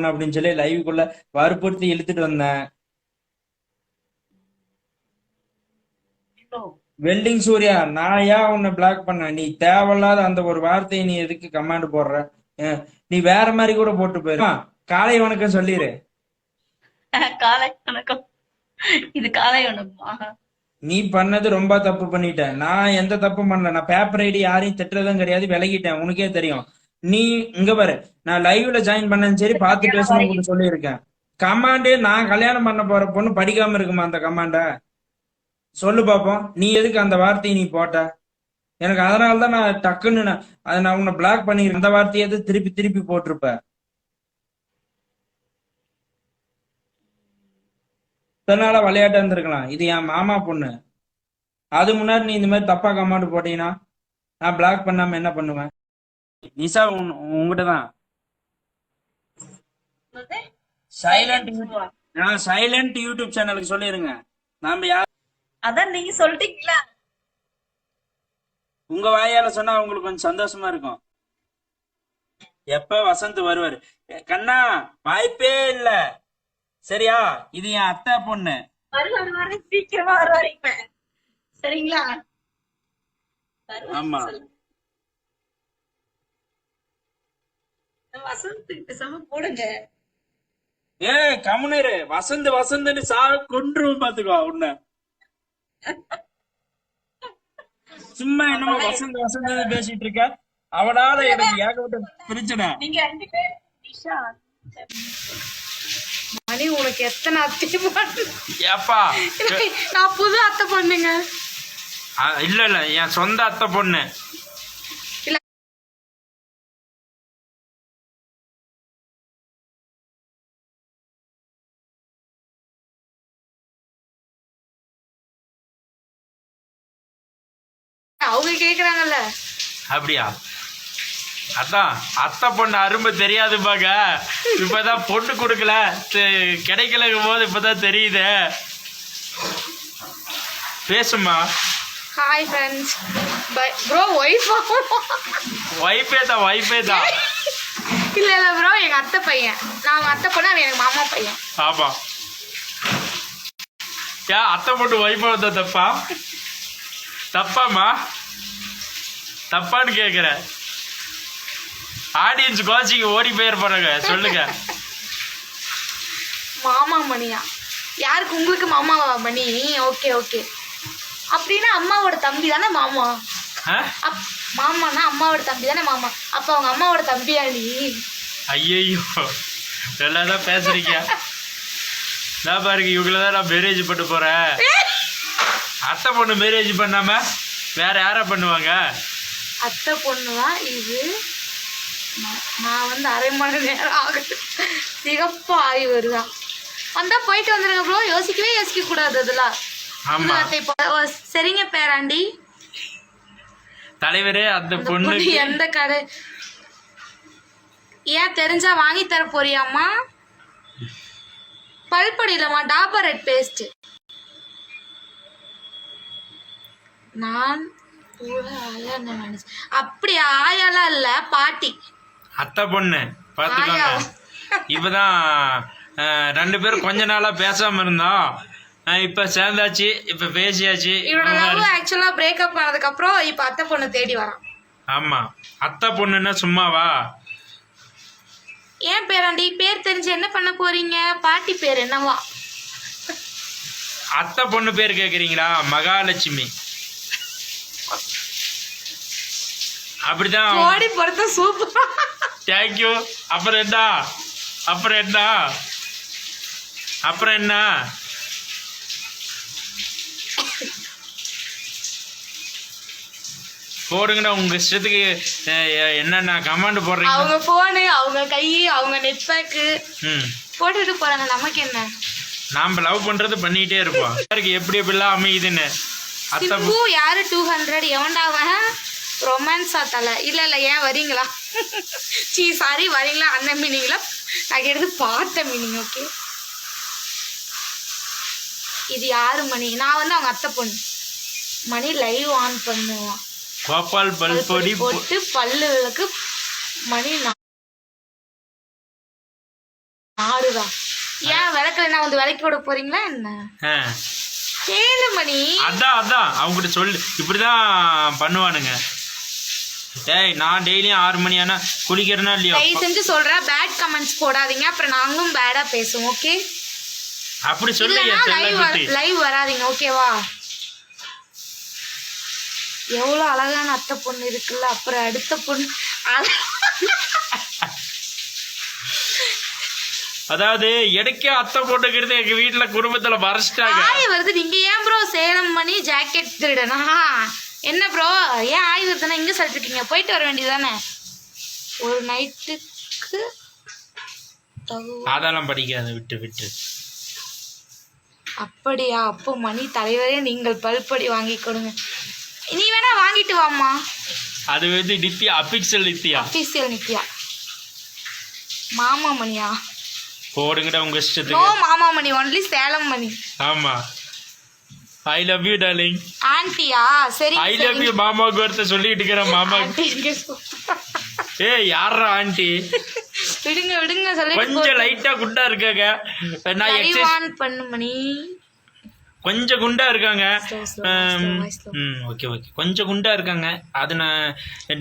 அப்படின்னு சொல்லி லைவுக்குள்ள வற்புறுத்தி இழுத்துட்டு வந்தேன். வெல்டிங் சூர்யா, நான் ஏன் உன்னை பிளாக் பண்ண? நீ தேவையில்லாத அந்த ஒரு வார்த்தையை நீ எதுக்கு கமாண்ட் போடுற? நீ வேற மாதிரி கூட போட்டு போயிரு. காலை வணக்கம் சொல்லிரு. காலை வணக்கம். இது காலை வணக்கமா? நீ பண்ணது ரொம்ப தப்பு பண்ணிட்ட. நான் எந்த தப்பும் பண்ணல. நான் பேப்பர் ஐடி யாரையும் திட்டுறதும் கிடையாது, விலகிட்டேன். உனக்கே தெரியும். நீ இங்க பாரு, நான் லைவ்ல ஜாயின் பண்ணேன்னு சரி பார்த்து பேசணும் உங்களுக்கு சொல்லியிருக்கேன். கமாண்டு நான் கல்யாணம் பண்ண போற பொண்ணு படிக்காம இருக்குமா அந்த கமாண்ட? சொல்லு பாப்போம். நீ எதுக்கு அந்த வார்த்தையை நீ போட்ட? எனக்கு அதனாலதான் நான் டக்குன்னு நான் உன்னை பிளாக் பண்ணிருக்கேன். அந்த வார்த்தையை திருப்பி திருப்பி போட்டிருப்ப. இதனால விளையாட்டா இருந்திருக்கலாம். இது என் மாமா பொண்ணு. அது முன்னாடி நீ இந்த மாதிரி தப்பா கமாண்ட் போட்டீங்கன்னா நான் பிளாக் பண்ணாம என்ன பண்ணுவேன்? நிஷா உங்ககிட்டதான் சைலண்ட் சைலண்ட் யூடியூப் சேனலுக்கு சொல்லிருங்க. நாம யார் அதான் நீங்க சொல்லிட்டீங்களா? உங்க வாயால சொன்னா உங்களுக்கு கொஞ்சம் சந்தோஷமா இருக்கும். எப்ப வசந்த் வருவாரு? கண்ணா வாய்ப்பே இல்ல. சரியா? இது என் அத்தை பொண்ணு. வருவாரு, சீக்கிரமா வருவாரு இப்ப. சரிங்களா? ஆமா. வசந்த் பேசாம போடுங்க. ஏ கமுனரு, வசந்த் வசந்த்னு கொன்றும் பாத்துக்கோ உன்ன. சும்மா என்னமோ வசந்த் வசந்த் பேசிட்டு இருக்க. அவனால எனக்கு ஏகப்பட்ட பிரச்சனை. நீங்க 2 பேர் நிஷா மணி உனக்கு எத்தனை அத்தை பொண்ணு? ஏப்பா நான் புது அத்தை பொண்ணுங்க. இல்ல இல்ல, என் சொந்த அத்தை பொண்ணு. அவங்க கேக்குறாங்கல்ல. அப்படியா? அதான் அத்தை பொண்ணு அருமை தெரியாது பாக்க. இப்பதான் பொண்ணு கொடுக்கல, கிடைக்கலங்கும் போது இப்பதான் தெரியுது. பேசுமா. Hi friends. ப்ரோ வைஃபே தான் வைஃபே தான். இல்ல இல்ல ப்ரோ, எங்க அத்தை பையன். நான் அவங்க அத்தை பொண்ணு, அவன் எனக்கு மாமா பையன். ஆமா. ஏன் அத்தை பொண்ணு வைஃபா வந்தா தப்பா? தப்பாமா? தப்பான்னு கேக்குற. ஆடியன்ஸ் கோச்சிக்கு ஓடி போயிருப்பாங்க. சொல்லுங்க. மாமா மணியா? யாருக்கு? உங்களுக்கு மாமாவா மணி? Okay okay. அப்படின்னா அம்மாவோட தம்பி தானே மாமா? மாமானா அம்மாவோட தம்பி தானே மாமா? அப்ப அவங்க அம்மாவோட தம்பியா நீ? ஐயோ எல்லாதான் பேசுறீங்க. நான் பாருங்க, இவங்களதான் நான் மேரேஜ் பண்ண போறேன். அத்தை பொண்ணு மேரேஜ் பண்ணாம வேற யாரா பண்ணுவாங்க? அத்தை பொண்ணுதான் இது. நான் வந்து அரை மணி நேரம் ஆகுது. சிகப்பு ஆகி வருதான். வந்தா போயிட்டு வந்துருங்க ப்ரோ. யோசிக்க கூடாது அதெல்லாம். சரிங்க பேராண்டி தலைவரே. அந்த பொண்ணு எந்த கடை? ஏன் தெரிஞ்சா வாங்கி தர போறியாமா? பல்படியிலமா டாபர் ரெட் பேஸ்ட். நான் அப்படி ஆயாலாம் இல்ல, பாட்டி. அத்தை பொண்ணு பாத்துக்கோங்க. இப்பதான் 2 பேரும் கொஞ்ச நாளா பேசாம இருந்தோம். இப்ப சேர்ந்தாச்சு, இப்ப பேசியாச்சு. ஆக்சுவலா பிரேக்கப் ஆனதுக்கு அப்புறம் இப்ப அத்தை பொண்ணு தேடி வரான். ஆமா. அத்தை பொண்ணுன்னா சும்மாவா? ஏன் பேராண்டி பேர் தெரிஞ்சு என்ன பண்ண போறீங்க? பாட்டி பேர் என்னவா? அத்தை பொண்ணு பேர் கேக்குறீங்களா? மகாலட்சுமி. அப்படிதான். ஓடி பொறுத்த சூப்பர். தேங்க்யூ. அப்புறம் என்ன? அப்புறம் என்ன? அப்புறம் என்ன? போடுங்கண்ணா உங்க இஷ்டத்துக்கு. என்னென்ன கமாண்ட் போடுறீங்க? அவங்க போனு, அவங்க கை, அவங்க நெட் பேக்கு போட்டுட்டு போறாங்க. நமக்கு என்ன? நாம லவ் பண்றது பண்ணிட்டே இருப்போம். எப்படி எப்படிலாம் அமையுதுன்னு. சிம்பு யாரு 200 எவன்டாவன்? ரொமான்ஸா தலை? இல்ல இல்ல. ஏன் வரீங்களா? சாரி, வரீங்களா அந்த மீனிங்ல? நான் எடுத்து பார்த்த மீனிங். ஓகே. இது யாரு மணி? நான் வந்து அவங்க அத்தை பொண்ணு. மணி லைவ் ஆன் பண்ணுவான். கோபால் பல்பொடி போட்டு பல்லுகளுக்கு மணி ஆடுதான். ஏன் விளக்கலைன்னா வந்து விளக்கி விட போறீங்களா என்ன? ஆ. 7 மணி. அதான் அவங்ககிட்ட சொல்லு, இப்படிதான் பண்ணுவானுங்க. டேய் நான் டெய்லியும் 6 மணி ஆனா குளிக்கிறேனா இல்லையோ, தயவு செஞ்சு சொல்றேன், பேட் கமெண்ட்ஸ் போடாதீங்க, அப்புறம் நாங்களும் பேடா பேசுவோம். ஓகே, அப்படி சொல்லு. லைவ் வராதீங்க ஓகேவா? எவ்வளவு அழகான அத்தை பொண்ணு இருக்குல்ல, அப்புறம் அடுத்த பொண்ணு அதாவது எனக்கே அத்தை போட்டுக்கிறது எங்க வீட்டுல குடும்பத்துல மறைச்சிட்டாங்க. ஆய் வருது. நீங்க ஏன் ப்ரோ சேலம் மணி ஜாக்கெட் திருடனா என்ன ப்ரோ? ஏன் ஆய் வருதுன்னா இங்க சொல்லிருக்கீங்க, போயிட்டு வர வேண்டியதானே ஒரு நைட்டுக்கு. அதெல்லாம் படிக்காத, விட்டு. அப்படியா? அப்போ மணி தலைவரே நீங்கள் பல்படி வாங்கி கொடுங்க. நீ வேணா வாங்கிட்டு வாம்மா. அது வந்து நித்யா, அபிஷியல் நித்யா. மாமா மணியா? போடுங்கடா உங்க நோ இஷ்டத்துக்கு. மாமா மணி, ஒன்லி சேலம் மணி. ஆமா, ஐ லவ் யூ டார்லிங். ஆன்ட்டியா? சரி, ஐ லவ் யூ மாமாவுக்கு ஒருத்த சொல்லிட்டு இருக்கிற மாமா. ஏய் யாரா ஆண்டி? விடுங்க சொல்லி கொஞ்சம் லைட்டா குண்டா இருக்காங்க. நான் எக்ஸசைஸ் பண்ணு மணி. கொஞ்சம் குண்டா இருக்காங்க. slow. ஓகே கொஞ்சம் குண்டா இருக்காங்க. அது நான்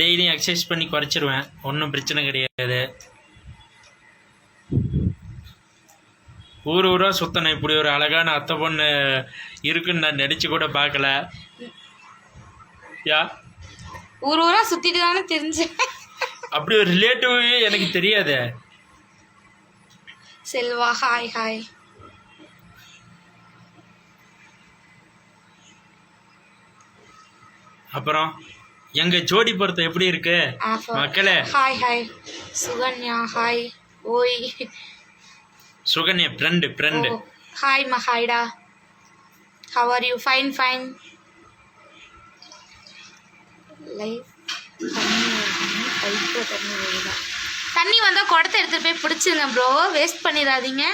டெய்லியும் எக்ஸசைஸ் பண்ணி குறைச்சிருவேன், ஒன்றும் பிரச்சனை கிடையாது. ஊரா சுத்தணும். இப்படி ஒரு அழகான அத்தை பொண்ணு இருக்குன்னு நான் நினைச்சு கூட பார்க்கல. யா ஊரா சுத்திட்டு தானே தெரிஞ்சேன். அப்படி ஒரு ரிலேட்டிவ் எனக்கு தெரியாது. செல்வா ஹாய். அப்புறம் எங்க ஜோடி பொறுத்த எப்படி இருக்கு மக்களே? ஹாய் சுகன்யா. ஹாய் ஓய் சுகன்யா ஃப்ரெண்டு. ஹாய் மஹாய்டா. How are you? Fine. Life தண்ணி வந்தா குடத்தை எடுத்துட்டு போய் பிடிச்சிருங்க ப்ரோ, வேஸ்ட் பண்ணிடாதீங்க.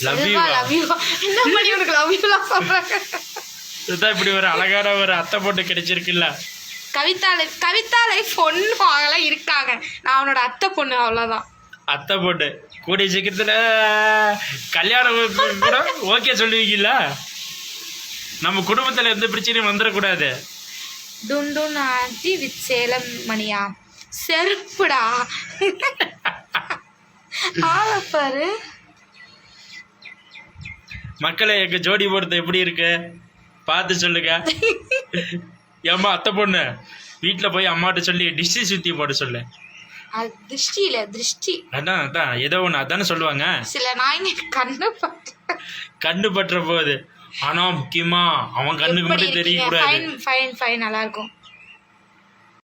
Love you. என்ன பண்ணி உனக்கு லவ் யூலாம் சொல்றாங்க? இதுதான் இப்படி ஒரு அழகான ஒரு அத்தை பொண்ணு கிடைச்சிருக்குல்ல. கவிதா லைஃப் பொண்ணு அவங்களாம் இருக்காங்க, நான் அவனோட அத்தை பொண்ணு, அவ்வளோதான். அத்தை பொண்ணு கூடிய சீக்கிரத்துல கல்யாணம் கூட ஓகே சொல்லுவீங்களா? நம்ம குடும்பத்துல எந்த பிரச்சனையும் வந்துடக்கூடாது. டுன் ஆண்டி வித் சேலம் மணியா? செருப்புடா ஆளப்பாரு. மக்களே எங்க ஜோடி பொறுத்த எப்படி இருக்கு பார்த்து சொல்லுங்க. ஏம்மா அத்தை பொண்ணு வீட்டுல போய் அம்மாட்ட சொல்லி டிஷ்ஷி சுத்தி போட சொல்லு. அது திருஷ்டி இல்ல, திருஷ்டி. அதான் ஏதோ ஒண்ணு அதானே சொல்லுவாங்க. சில நாய்ங்க கண்ணு பற்ற போகுது. ஆனா முக்கியமா அவன் கண்ணுக்கு மட்டும் தெரியக்கூடாது. ஃபைன் நல்லா இருக்கும்.